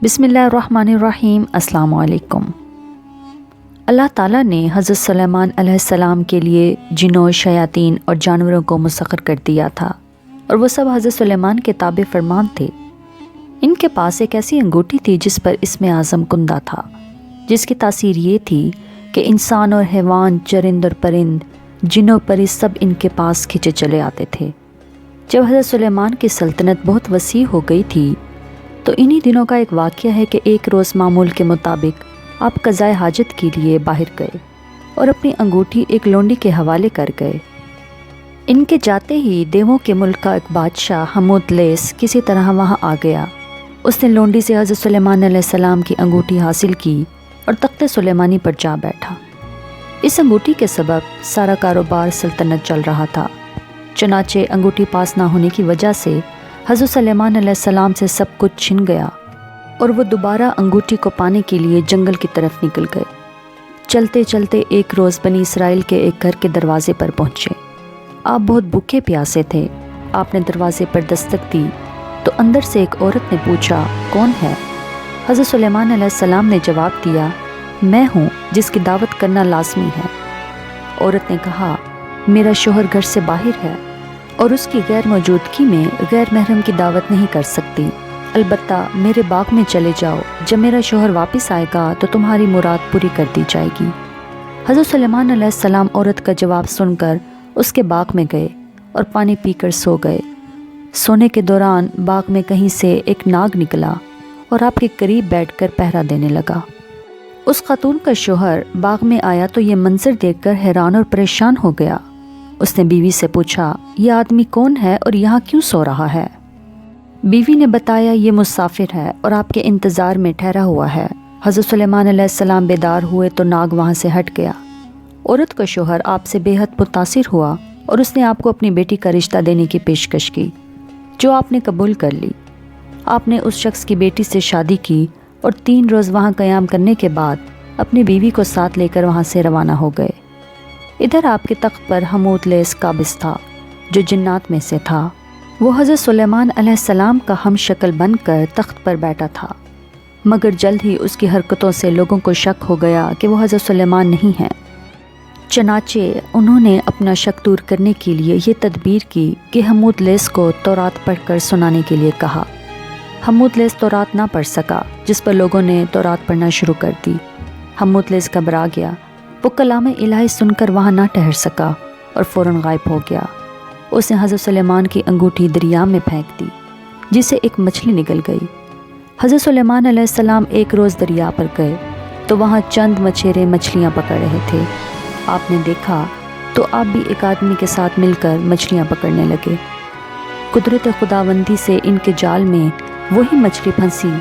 बिस्मिल्लाहिर्रहमानिर्रहीम। अस्सलाम वालेकुम। अल्लाह ताला ने hazrat सुलेमान अलैहिस्सलाम के लिए जिन्नों, शयातीन और जानवरों को मुसख्खर कर दिया था और वो सब hazrat सुलेमान के ताबे फरमान थे। इनके पास एक ऐसी अंगूठी थी जिस पर इसमें आज़म कुंदा था, जिसकी तासीर ये थी कि इंसान और हैवान, चरिंद और परिंद, जिन्नों परी सब इनके पास खिंचे चले आते थे। जब हज़रत सुलेमान की सल्तनत बहुत वसी हो गई थी तो इन्हीं दिनों का एक वाक़या है कि एक रोज़ मामूल के मुताबिक आप क़ज़ाए हाजत के लिए बाहर गए और अपनी अंगूठी एक लोंडी के हवाले कर गए। इनके जाते ही देवों के मुल्क का एक बादशाह hamood लैस किसी तरह वहाँ आ गया। उसने लोंडी से हज़रत सुलेमान अलैहिस्सलाम की अंगूठी हासिल की और तख्ते सुलेमानी पर जा बैठा। इस अंगूठी के सबब सारा कारोबार सल्तनत चल रहा था। चनाचे अंगूठी पास ना होने की वजह से हज़रत सुलेमान अलैहिस्सलाम से सब कुछ छिन गया और वो दोबारा अंगूठी को पाने के लिए जंगल की तरफ निकल गए। चलते चलते एक रोज़ बनी इसराइल के एक घर के दरवाज़े पर पहुँचे। आप बहुत भूखे प्यासे थे। आपने दरवाज़े पर दस्तक दी तो अंदर से एक औरत ने पूछा, कौन है? हज़रत सुलेमान अलैहिस्सलाम ने जवाब दिया, मैं हूँ जिसकी दावत करना लाजमी है। औरत ने कहा, मेरा शोहर घर से बाहर है और उसकी गैर मौजूदगी में गैर महरम की दावत नहीं कर सकती। अलबत्ता मेरे बाग में चले जाओ, जब मेरा शोहर वापस आएगा तो तुम्हारी मुराद पूरी कर दी जाएगी। हज़रत सुलेमान अलैहिस्सलाम औरत का जवाब सुनकर उसके बाग में गए और पानी पीकर सो गए। सोने के दौरान बाग में कहीं से एक नाग निकला और आपके करीब बैठकर पहरा देने लगा। उस खातून का शोहर बाग में आया तो ये मंजर देखकर हैरान और परेशान हो गया। उसने बीवी से पूछा, यह आदमी कौन है और यहाँ क्यों सो रहा है? बीवी ने बताया, ये मुसाफिर है और आपके इंतज़ार में ठहरा हुआ है। हज़रत सुलेमान अलैहिस्सलाम बेदार हुए तो नाग वहाँ से हट गया। औरत का शोहर आपसे बेहद मुतासिर हुआ और उसने आपको अपनी बेटी का रिश्ता देने की पेशकश की, जो आपने कबूल कर ली। आपने उस शख्स की बेटी से शादी की और 3 रोज़ वहाँ क़याम करने के बाद अपनी बीवी को साथ लेकर वहाँ से रवाना हो गए। इधर आपके तख्त पर hamood लैस काबिज़ था, जो जिन्नात में से था। वो हज़रत सुलेमान अलैहिस्सलाम का हम शक्ल बनकर तख्त पर बैठा था, मगर जल्द ही उसकी हरकतों से लोगों को शक हो गया कि वो हज़रत सुलेमान नहीं हैं। चनाचे उन्होंने अपना शक दूर करने के लिए ये तदबीर की कि hamood लैस को तौरात पढ़कर सुनाने के लिए कहा। hamood लैस तौरात ना पढ़ सका, जिस पर लोगों ने तौरात पढ़ना शुरू कर दी। hamood लैस घबरा गया। वो कलाम इलाही सुनकर वहाँ ना ठहर सका और फ़ौरन गायब हो गया। उसने हज़रत सुलेमान की अंगूठी दरिया में फेंक दी, जिससे एक मछली निकल गई। हज़रत सुलेमान अलैहिस्सलाम एक रोज़ दरिया पर गए तो वहाँ चंद मछेरे मछलियाँ पकड़ रहे थे। आपने देखा तो आप भी एक आदमी के साथ मिलकर मछलियाँ पकड़ने लगे। कुदरत खुदावंदी से इनके जाल में वही मछली फंसी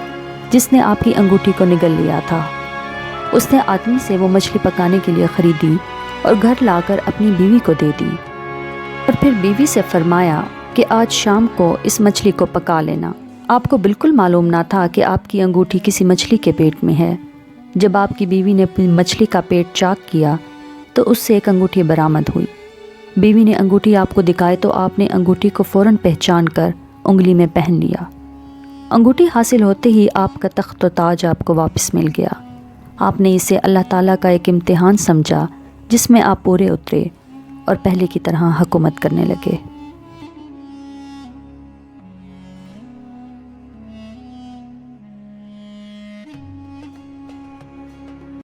जिसने आपकी अंगूठी को निगल लिया था। उसने आदमी से वो मछली पकाने के लिए ख़रीदी और घर लाकर अपनी बीवी को दे दी और फिर बीवी से फरमाया कि आज शाम को इस मछली को पका लेना। आपको बिल्कुल मालूम ना था कि आपकी अंगूठी किसी मछली के पेट में है। जब आपकी बीवी ने अपनी मछली का पेट चाक किया तो उससे एक अंगूठी बरामद हुई। बीवी ने अंगूठी आपको दिखाई तो आपने अंगूठी को फ़ौरन पहचान कर उंगली में पहन लिया। अंगूठी हासिल होते ही आपका तख्त व ताज आपको वापस मिल गया। आपने इसे अल्लाह ताला का एक इम्तिहान समझा जिसमें आप पूरे उतरे और पहले की तरह हुकूमत करने लगे।